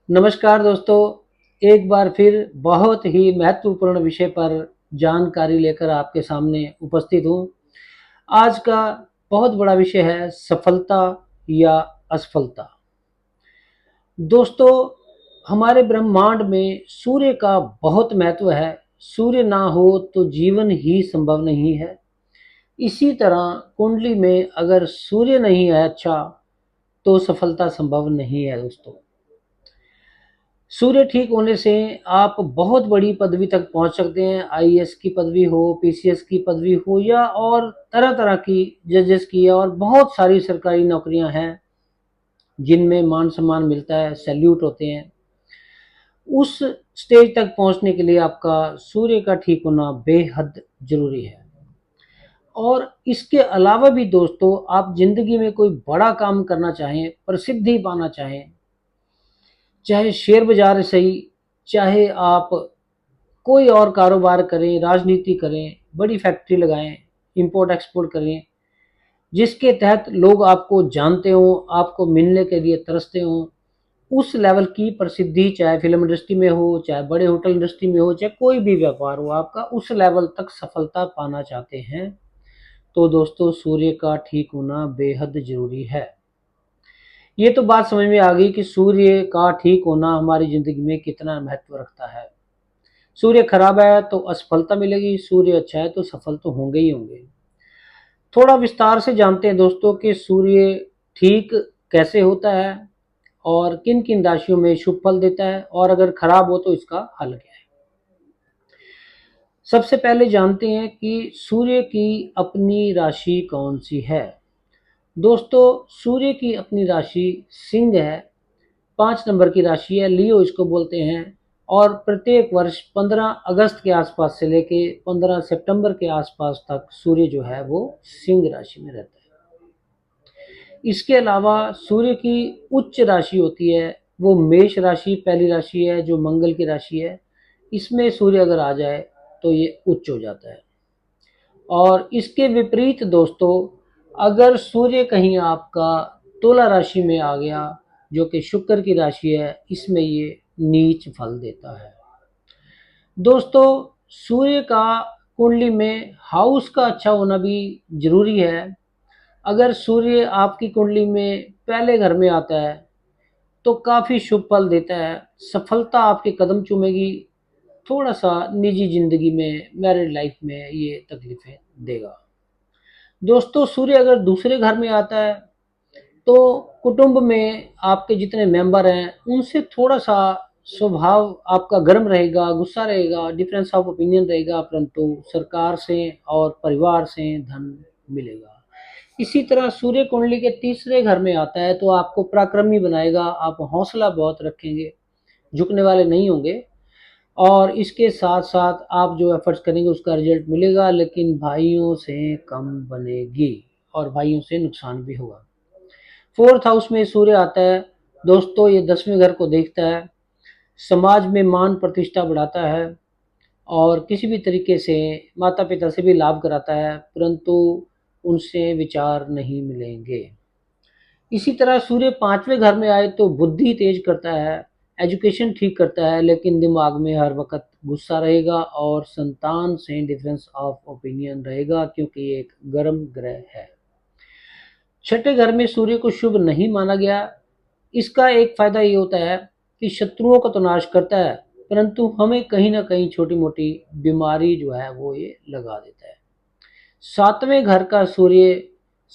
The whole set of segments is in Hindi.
नमस्कार दोस्तों, एक बार फिर बहुत ही महत्वपूर्ण विषय पर जानकारी लेकर आपके सामने उपस्थित हूँ। आज का बहुत बड़ा विषय है सफलता या असफलता। दोस्तों, हमारे ब्रह्मांड में सूर्य का बहुत महत्व है। सूर्य ना हो तो जीवन ही संभव नहीं है। इसी तरह कुंडली में अगर सूर्य नहीं है अच्छा, तो सफलता संभव नहीं है दोस्तों। सूर्य ठीक होने से आप बहुत बड़ी पदवी तक पहुंच सकते हैं। आईएएस की पदवी हो, पीसीएस की पदवी हो या और तरह तरह की जजेस की, और बहुत सारी सरकारी नौकरियां हैं जिनमें मान सम्मान मिलता है, सैल्यूट होते हैं। उस स्टेज तक पहुंचने के लिए आपका सूर्य का ठीक होना बेहद जरूरी है। और इसके अलावा भी दोस्तों, आप जिंदगी में कोई बड़ा काम करना चाहें, प्रसिद्धि पाना चाहें, चाहे शेयर बाजार सही, चाहे आप कोई और कारोबार करें, राजनीति करें, बड़ी फैक्ट्री लगाएं, इंपोर्ट एक्सपोर्ट करें, जिसके तहत लोग आपको जानते हों, आपको मिलने के लिए तरसते हों, उस लेवल की प्रसिद्धि, चाहे फिल्म इंडस्ट्री में हो, चाहे बड़े होटल इंडस्ट्री में हो, चाहे कोई भी व्यापार हो आपका, उस लेवल तक सफलता पाना चाहते हैं, तो दोस्तों सूर्य का ठीक होना बेहद जरूरी है। ये तो बात समझ में आ गई कि सूर्य का ठीक होना हमारी जिंदगी में कितना महत्व रखता है। सूर्य खराब है तो असफलता मिलेगी, सूर्य अच्छा है तो सफल तो होंगे ही होंगे। थोड़ा विस्तार से जानते हैं दोस्तों कि सूर्य ठीक कैसे होता है और किन किन राशियों में शुभ फल देता है, और अगर खराब हो तो इसका हल क्या है। सबसे पहले जानते हैं कि सूर्य की अपनी राशि कौन सी है। दोस्तों, सूर्य की अपनी राशि सिंह है। 5 नंबर की राशि है, लियो इसको बोलते हैं। और प्रत्येक वर्ष 15 अगस्त के आसपास से लेके 15 सितंबर के आसपास तक सूर्य जो है वो सिंह राशि में रहता है। इसके अलावा सूर्य की उच्च राशि होती है, वो मेष राशि पहली राशि है जो मंगल की राशि है। इसमें सूर्य अगर आ जाए तो ये उच्च हो जाता है। और इसके विपरीत दोस्तों, अगर सूर्य कहीं आपका तुला राशि में आ गया, जो कि शुक्र की राशि है, इसमें ये नीच फल देता है। दोस्तों, सूर्य का कुंडली में हाउस का अच्छा होना भी जरूरी है। अगर सूर्य आपकी कुंडली में पहले घर में आता है तो काफ़ी शुभ फल देता है, सफलता आपके कदम चूमेगी। थोड़ा सा निजी जिंदगी में, मैरिड लाइफ में ये तकलीफें देगा। दोस्तों, सूर्य अगर दूसरे घर में आता है तो कुटुंब में आपके जितने मेंबर हैं उनसे थोड़ा सा स्वभाव आपका गर्म रहेगा, गुस्सा रहेगा, डिफरेंस ऑफ ओपिनियन रहेगा, परंतु सरकार से और परिवार से धन मिलेगा। इसी तरह सूर्य कुंडली के तीसरे घर में आता है तो आपको पराक्रमी बनाएगा, आप हौसला बहुत रखेंगे, झुकने वाले नहीं होंगे। और इसके साथ साथ आप जो एफर्ट्स करेंगे उसका रिजल्ट मिलेगा, लेकिन भाइयों से कम बनेगी और भाइयों से नुकसान भी होगा। फोर्थ हाउस में सूर्य आता है दोस्तों, ये 10वें घर को देखता है, समाज में मान प्रतिष्ठा बढ़ाता है और किसी भी तरीके से माता पिता से भी लाभ कराता है, परंतु उनसे विचार नहीं मिलेंगे। इसी तरह सूर्य 5वें घर में आए तो बुद्धि तेज करता है, एजुकेशन ठीक करता है, लेकिन दिमाग में हर वक्त गुस्सा रहेगा और संतान से डिफरेंस ऑफ ओपिनियन रहेगा, क्योंकि ये एक गर्म ग्रह है। छठे घर में सूर्य को शुभ नहीं माना गया। इसका एक फायदा ये होता है कि शत्रुओं का तो नाश करता है, परंतु हमें कहीं ना कहीं छोटी मोटी बीमारी जो है वो ये लगा देता है। 7वें घर का सूर्य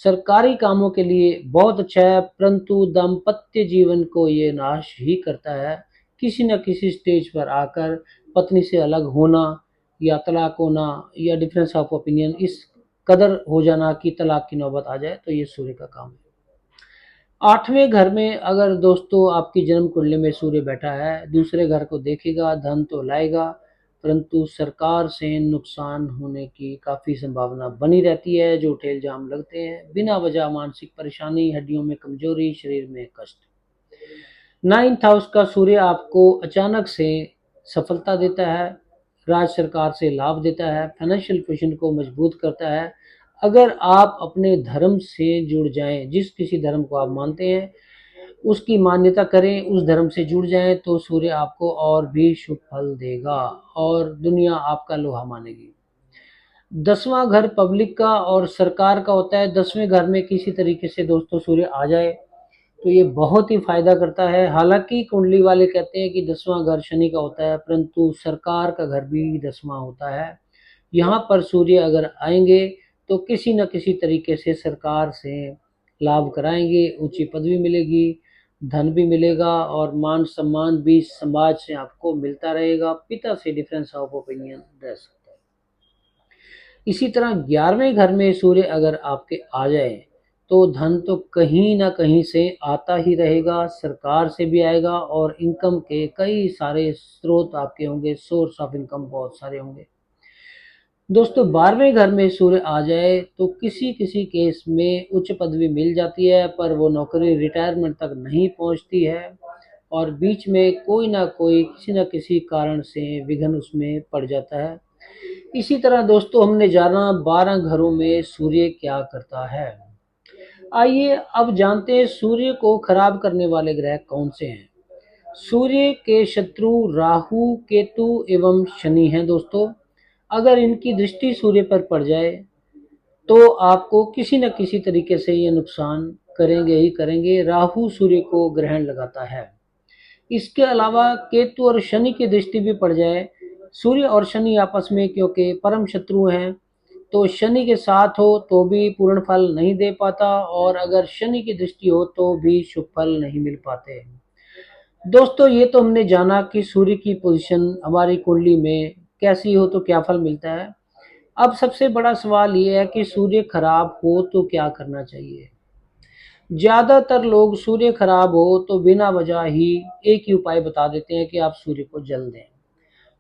सरकारी कामों के लिए बहुत अच्छा है, परंतु दाम्पत्य जीवन को ये नाश ही करता है। किसी न किसी स्टेज पर आकर पत्नी से अलग होना या तलाक होना या डिफरेंस ऑफ ओपिनियन इस कदर हो जाना कि तलाक की नौबत आ जाए, तो ये सूर्य का काम है। 8वें घर में अगर दोस्तों आपकी जन्म कुंडली में सूर्य बैठा है, दूसरे घर को देखेगा, धन तो लाएगा, परंतु सरकार से नुकसान होने की काफ़ी संभावना बनी रहती है। जो ठेल जाम लगते हैं बिना वजह, मानसिक परेशानी, हड्डियों में कमजोरी, शरीर में कष्ट। 9th हाउस का सूर्य आपको अचानक से सफलता देता है, राज्य सरकार से लाभ देता है, फाइनेंशियल पोजीशन को मजबूत करता है। अगर आप अपने धर्म से जुड़ जाएं, जिस किसी धर्म को आप मानते हैं, उसकी मान्यता करें, उस धर्म से जुड़ जाएं तो सूर्य आपको और भी शुभ फल देगा और दुनिया आपका लोहा मानेगी। 10वां घर पब्लिक का और सरकार का होता है। 10वें घर में किसी तरीके से दोस्तों सूर्य आ जाए तो ये बहुत ही फायदा करता है। हालांकि कुंडली वाले कहते हैं कि 10वां घर शनि का होता है, परंतु सरकार का घर भी 10वां होता है। यहाँ पर सूर्य अगर आएंगे तो किसी न किसी तरीके से सरकार से लाभ कराएंगे, ऊंची पदवी मिलेगी, धन भी मिलेगा और मान सम्मान भी समाज से आपको मिलता रहेगा। पिता से डिफरेंस ऑफ ओपिनियन रह सकता है। इसी तरह 11वें घर में सूर्य अगर आपके आ जाए तो धन तो कहीं ना कहीं से आता ही रहेगा, सरकार से भी आएगा और इनकम के कई सारे स्रोत आपके होंगे, सोर्स ऑफ इनकम बहुत सारे होंगे। दोस्तों 12वें घर में सूर्य आ जाए तो किसी किसी केस में उच्च पदवी मिल जाती है, पर वो नौकरी रिटायरमेंट तक नहीं पहुंचती है और बीच में कोई ना कोई किसी न किसी कारण से विघ्न उसमें पड़ जाता है। इसी तरह दोस्तों हमने जाना 12 घरों में सूर्य क्या करता है। आइए अब जानते हैं सूर्य को खराब करने वाले ग्रह कौन से हैं। सूर्य के शत्रु राहु, केतु एवं शनि हैं दोस्तों। अगर इनकी दृष्टि सूर्य पर पड़ जाए तो आपको किसी न किसी तरीके से ये नुकसान करेंगे ही करेंगे। राहु सूर्य को ग्रहण लगाता है। इसके अलावा केतु और शनि की दृष्टि भी पड़ जाए, सूर्य और शनि आपस में क्योंकि परम शत्रु हैं, तो शनि के साथ हो तो भी पूर्ण फल नहीं दे पाता और अगर शनि की दृष्टि हो तो भी शुभ फल नहीं मिल पाते। दोस्तों ये तो हमने जाना कि सूर्य की पोजीशन हमारी कुंडली में कैसी हो तो क्या फल मिलता है। अब सबसे बड़ा सवाल ये है कि सूर्य खराब हो तो क्या करना चाहिए। ज्यादातर लोग सूर्य खराब हो तो बिना वजह ही एक ही उपाय बता देते हैं कि आप सूर्य को जल दें।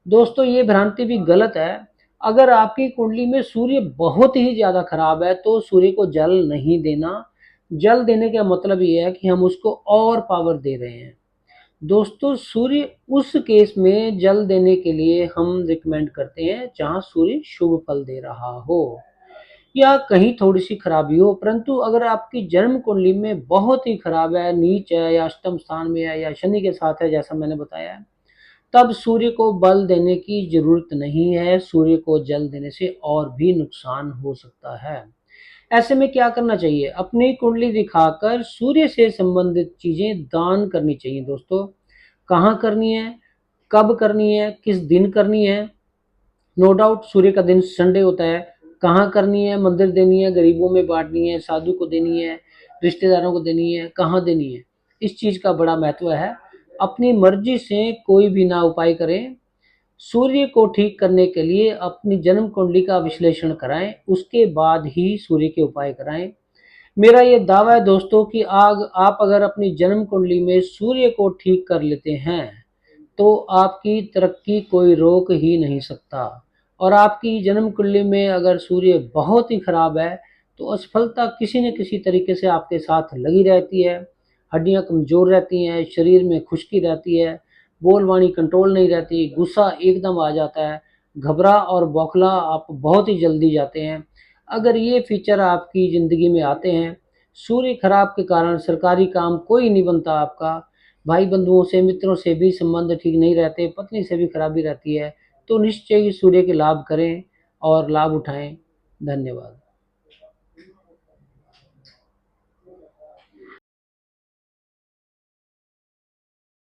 दोस्तों ये भ्रांति भी गलत है। अगर आपकी कुंडली में सूर्य बहुत ही ज्यादा खराब है तो सूर्य को जल नहीं देना। जल देने का मतलब ये है कि हम उसको और पावर दे रहे हैं। दोस्तों सूर्य उस केस में जल देने के लिए हम रिकमेंड करते हैं जहां सूर्य शुभ फल दे रहा हो या कहीं थोड़ी सी खराबी हो। परंतु अगर आपकी जन्म कुंडली में बहुत ही खराब है, नीच है या अष्टम स्थान में है या शनि के साथ है जैसा मैंने बताया है, तब सूर्य को बल देने की जरूरत नहीं है। सूर्य को जल देने से और भी नुकसान हो सकता है। ऐसे में क्या करना चाहिए, अपनी कुंडली दिखाकर सूर्य से संबंधित चीजें दान करनी चाहिए। दोस्तों कहाँ करनी है, कब करनी है, किस दिन करनी है। नो डाउट सूर्य का दिन संडे होता है। कहाँ करनी है, मंदिर देनी है, गरीबों में बांटनी है, साधु को देनी है, रिश्तेदारों को देनी है, कहाँ देनी है, इस चीज का बड़ा महत्व है। अपनी मर्जी से कोई भी ना उपाय करें। सूर्य को ठीक करने के लिए अपनी जन्म कुंडली का विश्लेषण कराएं, उसके बाद ही सूर्य के उपाय कराएं। मेरा ये दावा है दोस्तों कि आग आप अगर अपनी जन्म कुंडली में सूर्य को ठीक कर लेते हैं तो आपकी तरक्की कोई रोक ही नहीं सकता। और आपकी जन्म कुंडली में अगर सूर्य बहुत ही खराब है तो असफलता किसी न किसी तरीके से आपके साथ लगी रहती है। हड्डियां कमजोर रहती हैं, शरीर में खुश्की रहती है, बोलवाणी कंट्रोल नहीं रहती, गुस्सा एकदम आ जाता है, घबरा और बौखला आप बहुत ही जल्दी जाते हैं। अगर ये फीचर आपकी ज़िंदगी में आते हैं, सूर्य खराब के कारण सरकारी काम कोई नहीं बनता आपका, भाई बंधुओं से मित्रों से भी संबंध ठीक नहीं रहते, पत्नी से भी खराबी रहती है, तो निश्चय ही सूर्य के लाभ करें और लाभ उठाएं। धन्यवाद।